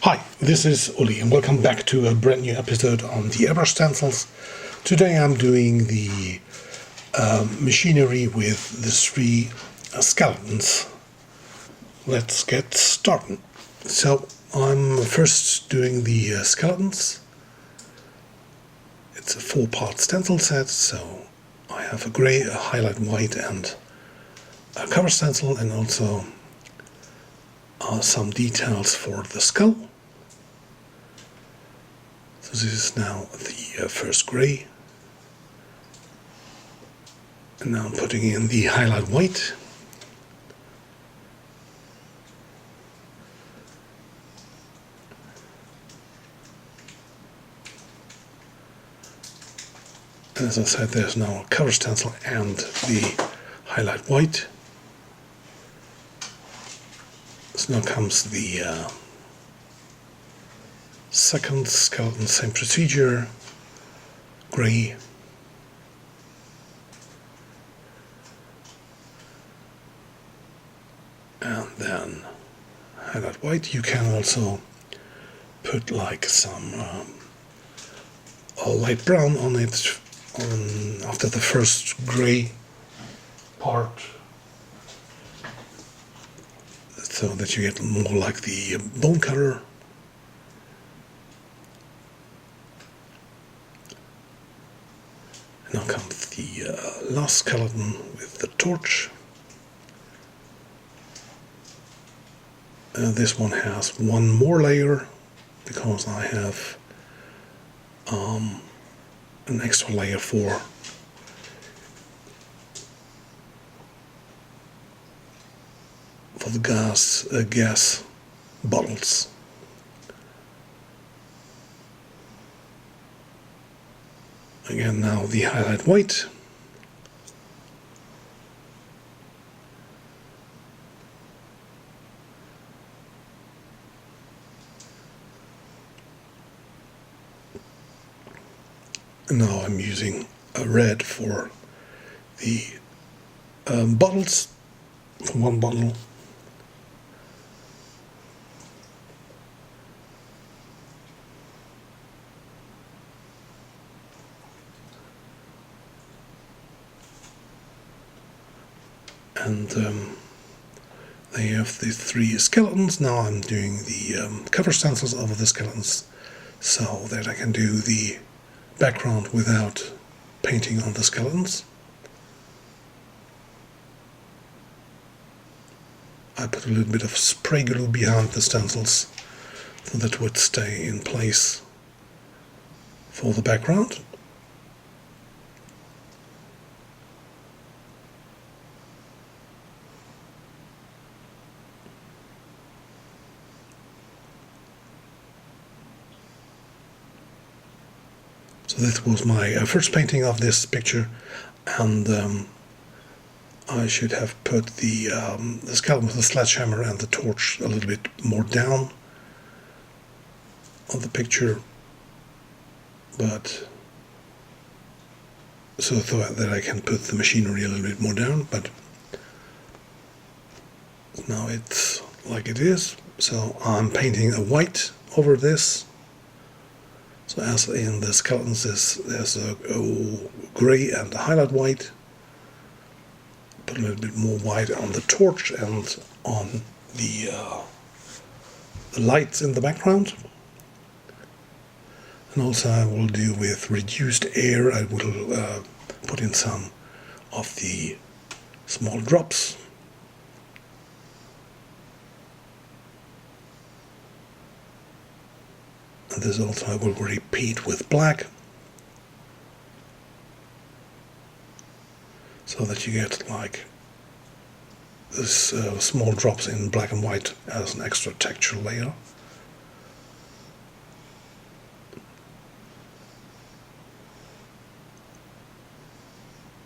Hi, this is Uli and welcome back to a brand new episode on the Airbrush stencils. Today I'm doing the machinery with the three skeletons. Let's get started. So I'm first doing the skeletons. It's a 4-part stencil set, so I have a grey, a highlight white and a cover stencil, and also some details for the skull. So this is now the first grey, and now I'm putting in the highlight white. And as I said, there's now a cover stencil and the highlight white. So now comes the second skeleton, same procedure, grey, and then highlight white. You can also put like some light brown on it after the first grey part, so that you get more like the bone color. Now comes the last skeleton with the torch. This one has one more layer because I have an extra layer for the gas bottles. Again, now the highlight white. And now I'm using a red for the bottles, for one bottle. And they have the three skeletons. Now I'm doing the cover stencils over the skeletons so that I can do the background without painting on the skeletons. I put a little bit of spray glue behind the stencils so that would stay in place for the background. So this was my first painting of this picture, and I should have put the skeleton with the sledgehammer and the torch a little bit more down on the picture, but so that I can put the machinery a little bit more down. But now it's like it is. So I'm painting a white over this. So as in the skeletons, there's a grey and a highlight white. Put a little bit more white on the torch and on the lights in the background. And also I will do with reduced air. I will put in some of the small drops. And this also I will repeat with black, so that you get like this small drops in black and white as an extra texture layer.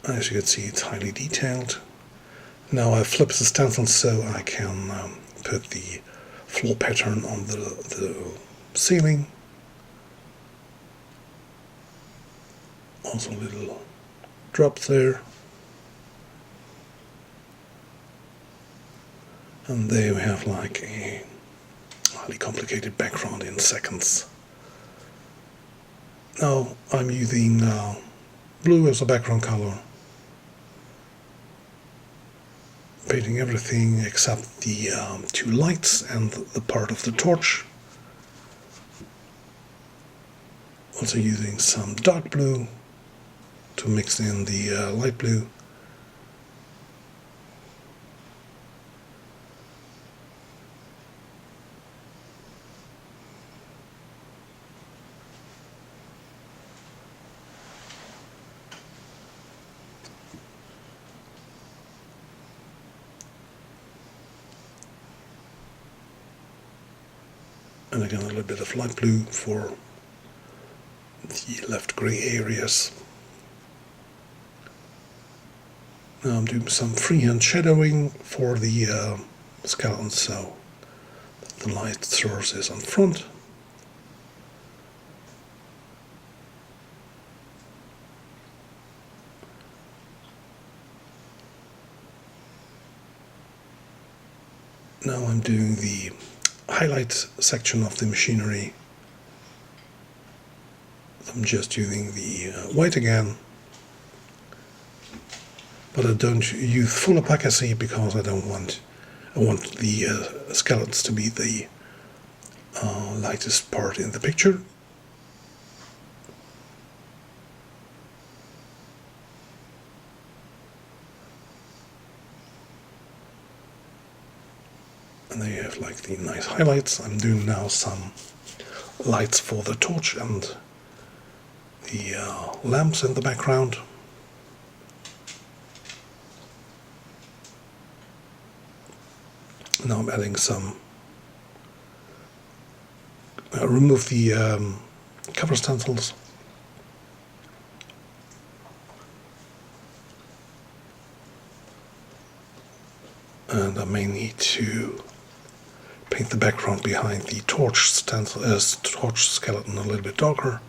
As you can see, it's highly detailed. Now I flip the stencil so I can put the floor pattern on the ceiling. Also a little drop there. And there we have like a highly complicated background in seconds. Now I'm using blue as a background color, painting everything except the two lights and the part of the torch. Also using some dark blue to mix in the light blue. And again a little bit of light blue for the left grey areas. Now I'm doing some freehand shadowing for the skeleton, so the light source is on front. Now I'm doing the highlight section of the machinery. I'm just using the white again, but I don't use full opacity because I want the skeletons to be the lightest part in the picture. And there you have like the nice highlights. I'm doing now some lights for the torch and the lamps in the background. Now I'm adding some, remove the cover stencils. And I may need to paint the background behind the torch stencil, torch skeleton a little bit darker.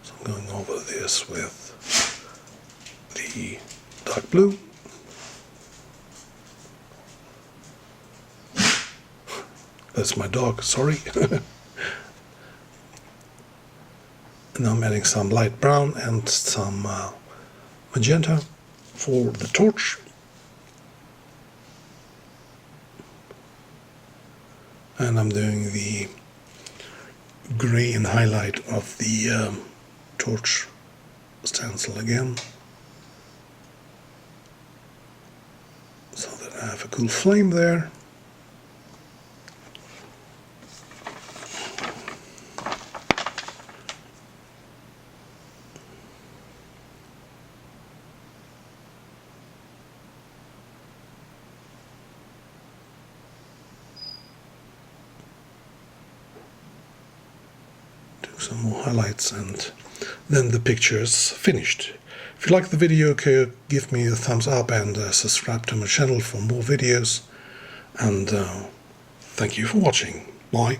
So I'm going over this with the dark blue. That's my dog, sorry. Now I'm adding some light brown and some magenta for the torch. And I'm doing the grey and highlight of the torch stencil again, so that I have a cool flame there. Some more highlights, and then the picture's finished. If you like the video, give me a thumbs up and subscribe to my channel for more videos, and thank you for watching. Bye.